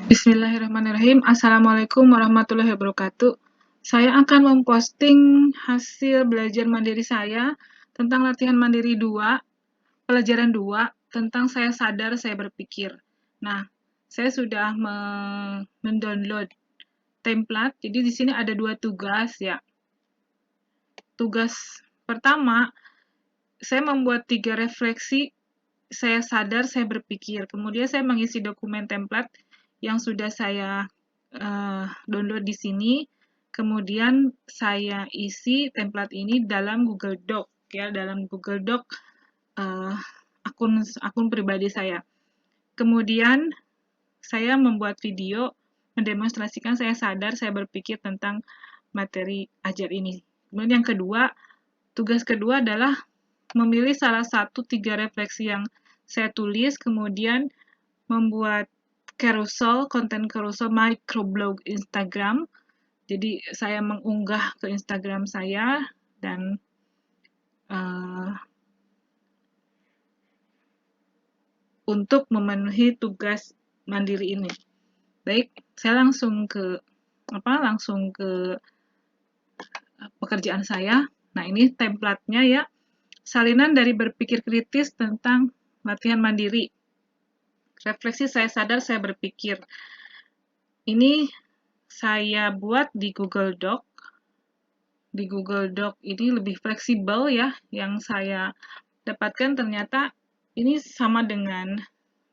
Bismillahirrahmanirrahim. Assalamualaikum warahmatullahi wabarakatuh. Saya akan memposting hasil belajar mandiri saya tentang latihan mandiri 2, pelajaran 2, tentang saya sadar, saya berpikir. Nah, saya sudah mendownload template, jadi di sini ada 2 tugas ya. Tugas pertama, saya membuat 3 refleksi, saya sadar, saya berpikir. Kemudian saya mengisi dokumen template yang sudah saya download di sini. Kemudian saya isi template ini dalam Google Doc ya, dalam Google Doc akun pribadi saya. Kemudian saya membuat video mendemonstrasikan saya sadar, saya berpikir tentang materi ajar ini. Kemudian yang kedua, tugas kedua adalah memilih salah satu 3 refleksi yang saya tulis, kemudian membuat carousel, konten carousel microblog Instagram. Jadi saya mengunggah ke Instagram saya dan untuk memenuhi tugas mandiri ini. Baik, saya langsung ke pekerjaan saya. Nah, ini template-nya ya. Salinan dari berpikir kritis tentang latihan mandiri. Refleksi saya sadar, saya berpikir. Ini saya buat di Google Doc. Di Google Doc ini lebih fleksibel ya, yang saya dapatkan ternyata ini sama dengan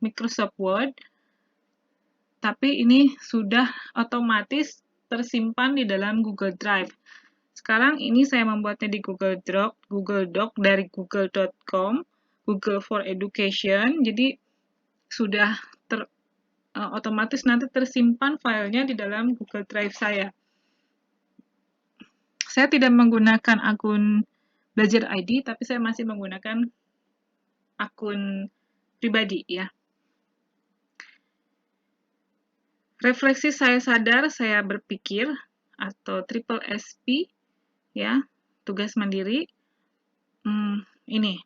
Microsoft Word, tapi ini sudah otomatis tersimpan di dalam Google Drive. Sekarang ini saya membuatnya di Google Doc dari google.com, Google for Education, jadi sudah otomatis nanti tersimpan filenya di dalam Google Drive saya. Saya tidak menggunakan akun Belajar ID, tapi saya masih menggunakan akun pribadi ya. Refleksi saya sadar, saya berpikir atau triple SP ya, tugas mandiri. Ini.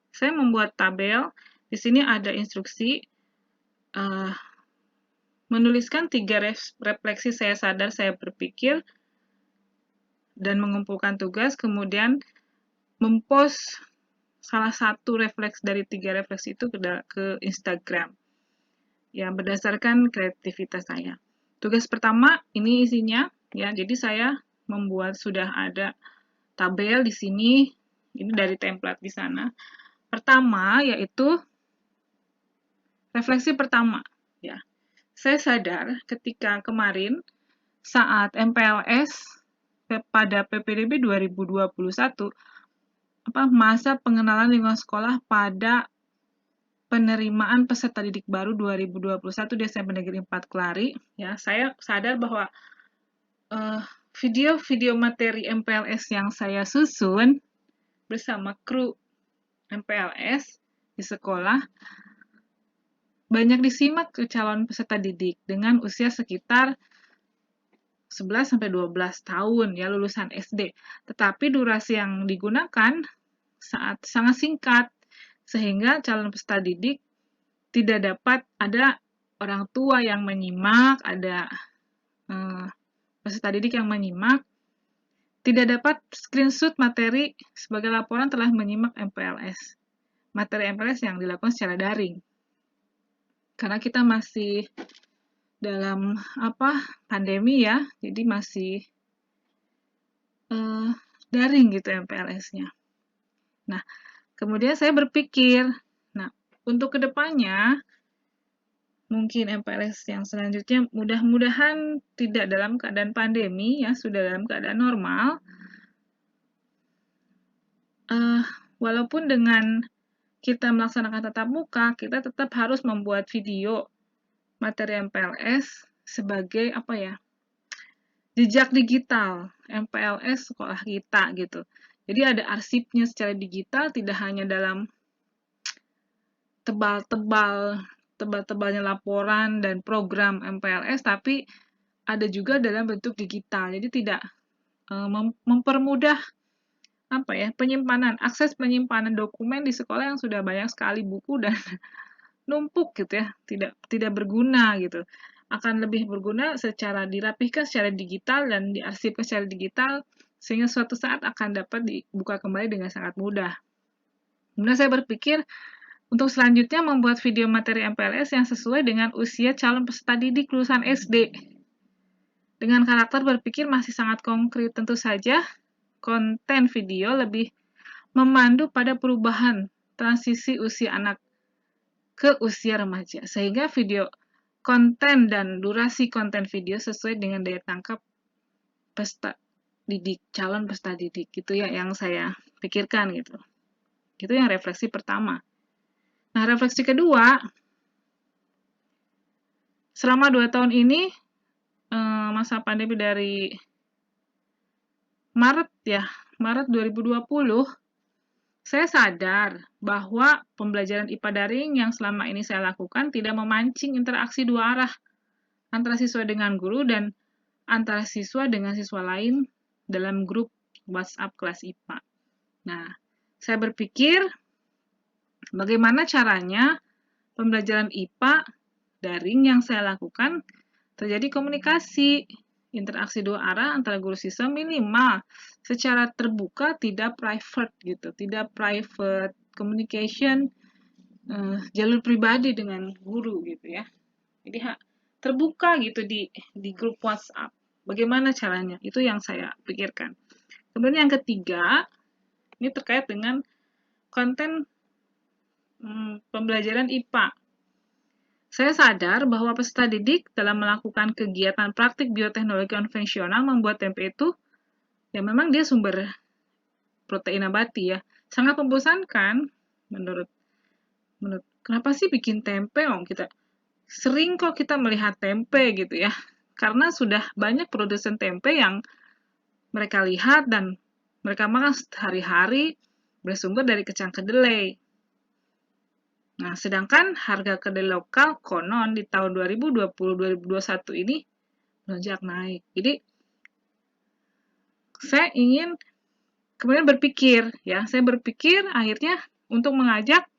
Saya membuat tabel. Di sini ada instruksi menuliskan 3 refleksi saya sadar, saya berpikir dan mengumpulkan tugas, kemudian mempost salah satu refleksi dari 3 refleksi itu ke Instagram. Ya, berdasarkan kreativitas saya. Tugas pertama ini isinya ya. Jadi saya membuat sudah ada tabel di sini, ini dari template di sana. Pertama yaitu refleksi pertama ya. Saya sadar ketika kemarin saat MPLS pada PPDB 2021 masa pengenalan lingkungan sekolah pada penerimaan peserta didik baru 2021 Desember Negeri 4 Kelari ya, saya sadar bahwa video-video materi MPLS yang saya susun bersama kru MPLS di sekolah banyak disimak ke calon peserta didik dengan usia sekitar 11-12 tahun ya, lulusan SD. Tetapi durasi yang digunakan sangat singkat sehingga calon peserta didik tidak dapat, ada orang tua yang menyimak, ada peserta didik yang menyimak, tidak dapat screenshot materi sebagai laporan telah menyimak MPLS. Materi MPLS yang dilakukan secara daring. Karena kita masih dalam pandemi ya, jadi masih daring gitu MPLS-nya. Nah, kemudian saya berpikir, nah untuk kedepannya mungkin MPLS yang selanjutnya mudah-mudahan tidak dalam keadaan pandemi ya, sudah dalam keadaan normal. Walaupun dengan kita melaksanakan tatap muka, kita tetap harus membuat video materi MPLS sebagai jejak digital MPLS sekolah kita gitu. Jadi ada arsipnya secara digital, tidak hanya dalam tebal-tebalnya laporan dan program MPLS, tapi ada juga dalam bentuk digital. Jadi tidak mempermudah akses penyimpanan dokumen di sekolah yang sudah banyak sekali buku dan numpuk gitu ya, tidak berguna gitu. Akan lebih berguna secara dirapihkan secara digital dan diarsipkan secara digital sehingga suatu saat akan dapat dibuka kembali dengan sangat mudah. Kemudian saya berpikir untuk selanjutnya membuat video materi MPLS yang sesuai dengan usia calon peserta didik lulusan SD. Dengan karakter berpikir masih sangat konkret, tentu saja konten video lebih memandu pada perubahan transisi usia anak ke usia remaja, sehingga video konten dan durasi konten video sesuai dengan daya tangkap peserta didik, calon peserta didik, gitu ya yang saya pikirkan gitu. Itu yang refleksi pertama. Nah, refleksi kedua, selama 2 tahun ini, masa pandemi dari Maret 2020, saya sadar bahwa pembelajaran IPA daring yang selama ini saya lakukan tidak memancing interaksi dua arah antara siswa dengan guru dan antara siswa dengan siswa lain dalam grup WhatsApp kelas IPA. Nah, saya berpikir bagaimana caranya pembelajaran IPA daring yang saya lakukan terjadi komunikasi, interaksi dua arah antara guru siswa minimal secara terbuka, tidak private gitu, tidak private communication, jalur pribadi dengan guru gitu ya. Jadi terbuka gitu di grup WhatsApp. Bagaimana caranya? Itu yang saya pikirkan. Kemudian yang ketiga, ini terkait dengan konten pembelajaran IPA. Saya sadar bahwa peserta didik dalam melakukan kegiatan praktik bioteknologi konvensional membuat tempe itu, ya memang dia sumber protein nabati ya, sangat membosankan menurut kenapa sih bikin tempe kita sering kok kita melihat tempe gitu ya, karena sudah banyak produsen tempe yang mereka lihat dan mereka makan sehari-hari bersumber dari kacang kedelai. Nah, sedangkan harga kedelai lokal konon di tahun 2020-2021 ini melonjak naik. Jadi, saya ingin kemudian berpikir, saya berpikir akhirnya untuk mengajak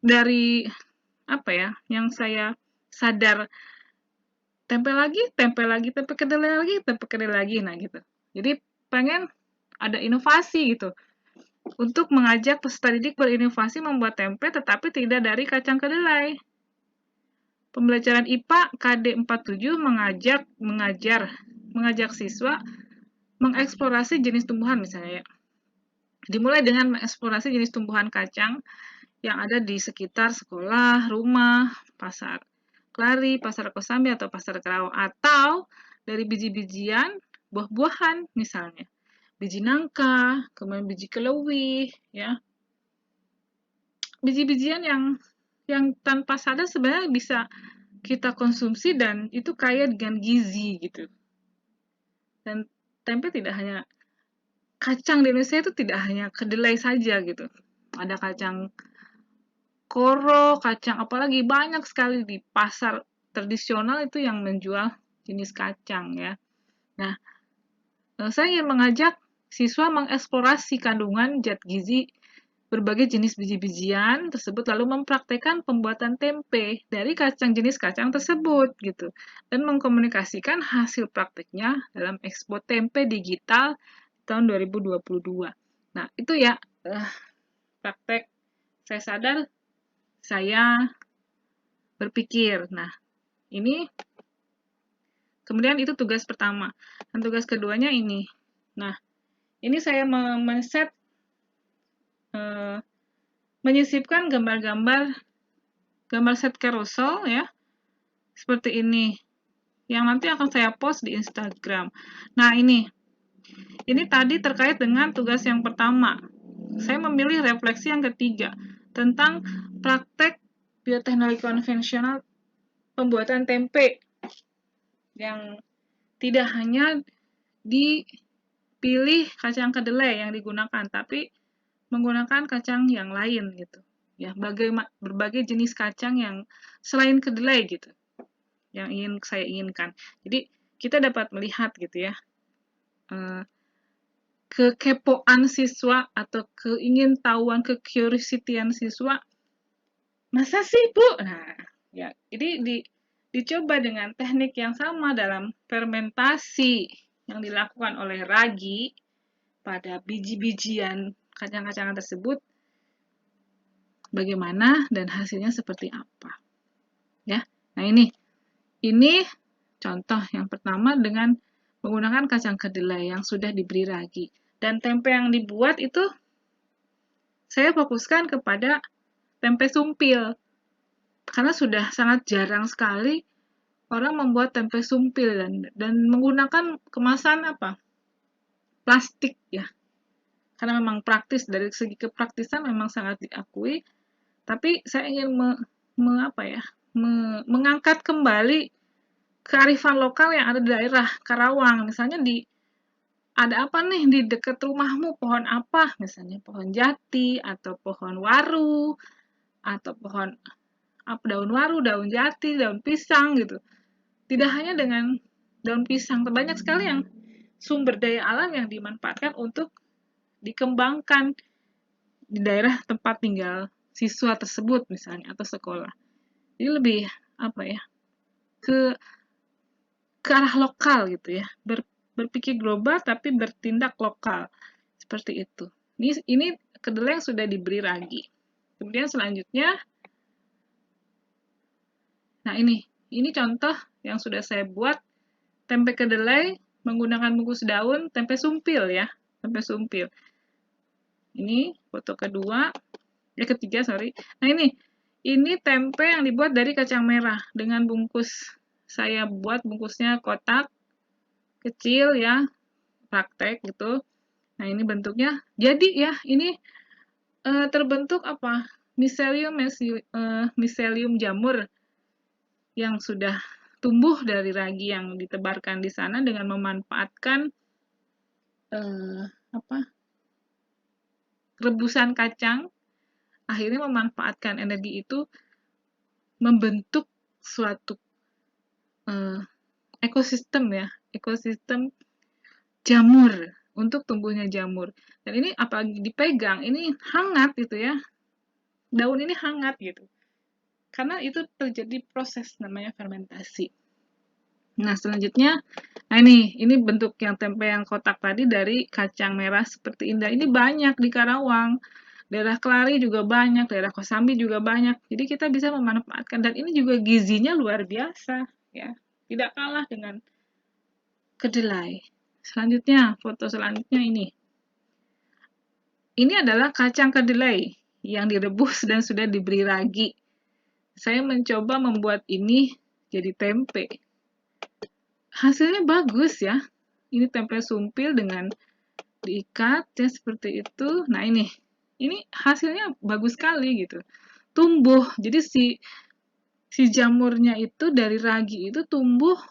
dari yang saya sadar tempe kedelai lagi, nah gitu. Jadi, pengen ada inovasi gitu. Untuk mengajak peserta didik berinovasi membuat tempe tetapi tidak dari kacang kedelai. Pembelajaran IPA KD 47 mengajak siswa mengeksplorasi jenis tumbuhan misalnya ya. Dimulai dengan mengeksplorasi jenis tumbuhan kacang yang ada di sekitar sekolah, rumah, pasar Kelari, pasar Kosambi atau pasar Kerawang, atau dari biji-bijian, buah-buahan misalnya. Biji nangka, kemudian biji kelewih, ya. Biji-bijian yang tanpa sadar sebenarnya bisa kita konsumsi dan itu kaya dengan gizi gitu. Dan tempe tidak hanya kacang di Indonesia itu tidak hanya kedelai saja gitu. Ada kacang koro, kacang apalagi banyak sekali di pasar tradisional itu yang menjual jenis kacang ya. Nah, saya ingin mengajak siswa mengeksplorasi kandungan zat gizi berbagai jenis biji-bijian tersebut lalu mempraktekkan pembuatan tempe dari jenis kacang tersebut gitu dan mengkomunikasikan hasil praktiknya dalam Expo Tempe Digital tahun 2022. Nah, itu ya praktek saya sadar saya berpikir. Nah, ini kemudian itu tugas pertama. Dan tugas keduanya ini. Nah, ini saya menyisipkan gambar set carousel ya. Seperti ini. Yang nanti akan saya post di Instagram. Nah, ini tadi terkait dengan tugas yang pertama. Saya memilih refleksi yang ketiga tentang praktek bioteknologi konvensional pembuatan tempe yang tidak hanya dipilih kacang kedelai yang digunakan, tapi menggunakan kacang yang lain gitu. Ya, berbagai jenis kacang yang selain kedelai gitu. Yang saya inginkan. Jadi kita dapat melihat gitu ya. Kekepoan siswa atau keingintahuan, kecuriosityan siswa Masa sih, Bu? Nah, ya, jadi dicoba dengan teknik yang sama dalam fermentasi yang dilakukan oleh ragi pada biji-bijian kacang-kacangan tersebut, bagaimana dan hasilnya seperti apa. Ya, nah ini contoh yang pertama dengan menggunakan kacang kedelai yang sudah diberi ragi. Dan tempe yang dibuat itu saya fokuskan kepada tempe sumpil. Karena sudah sangat jarang sekali orang membuat tempe sumpil dan menggunakan kemasan apa? Plastik ya. Karena memang praktis, dari segi kepraktisan memang sangat diakui, tapi saya ingin mengangkat kembali kearifan lokal yang ada di daerah Karawang. Misalnya ada apa nih di dekat rumahmu, pohon apa? Misalnya pohon jati atau pohon waru atau pohon daun waru, daun jati, daun pisang gitu. Tidak hanya dengan daun pisang, banyak sekali yang sumber daya alam yang dimanfaatkan untuk dikembangkan di daerah tempat tinggal siswa tersebut misalnya atau sekolah. Jadi lebih ke arah lokal gitu ya, berpikir global tapi bertindak lokal seperti itu. Ini kedelai yang sudah diberi ragi. Kemudian selanjutnya, nah ini contoh yang sudah saya buat tempe kedelai menggunakan bungkus daun tempe sumpil ya, tempe sumpil. Ini foto ketiga sorry. Nah ini tempe yang dibuat dari kacang merah dengan bungkus. Saya buat bungkusnya kotak kecil ya, praktek gitu. Nah ini bentuknya. Jadi ya ini terbentuk apa? Miselium jamur yang sudah tumbuh dari ragi yang ditebarkan di sana dengan memanfaatkan rebusan kacang, akhirnya memanfaatkan energi itu membentuk suatu ekosistem ya, ekosistem jamur untuk tumbuhnya jamur. Dan ini apalagi dipegang, ini hangat gitu ya, daun ini hangat gitu. Karena itu terjadi proses namanya fermentasi. Nah selanjutnya, nah ini bentuk yang tempe yang kotak tadi dari kacang merah seperti indah. Ini banyak di Karawang. Daerah Kelari juga banyak, daerah Kosambi juga banyak. Jadi kita bisa memanfaatkan dan ini juga gizinya luar biasa ya. Tidak kalah dengan kedelai. Selanjutnya, foto selanjutnya ini. Ini adalah kacang kedelai yang direbus dan sudah diberi ragi. Saya mencoba membuat ini jadi tempe. Hasilnya bagus ya. Ini tempe sumpil dengan diikat ya seperti itu. Nah ini hasilnya bagus sekali gitu. Tumbuh. Jadi si jamurnya itu dari ragi itu tumbuh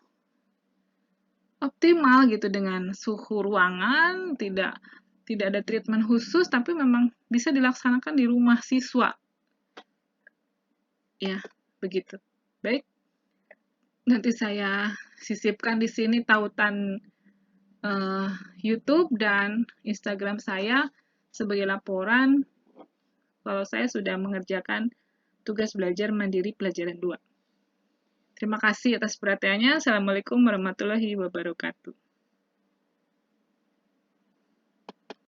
optimal gitu dengan suhu ruangan, tidak ada treatment khusus, tapi memang bisa dilaksanakan di rumah siswa. Ya, begitu. Baik, nanti saya sisipkan di sini tautan YouTube dan Instagram saya sebagai laporan kalau saya sudah mengerjakan tugas belajar mandiri pelajaran 2. Terima kasih atas perhatiannya. Assalamualaikum warahmatullahi wabarakatuh.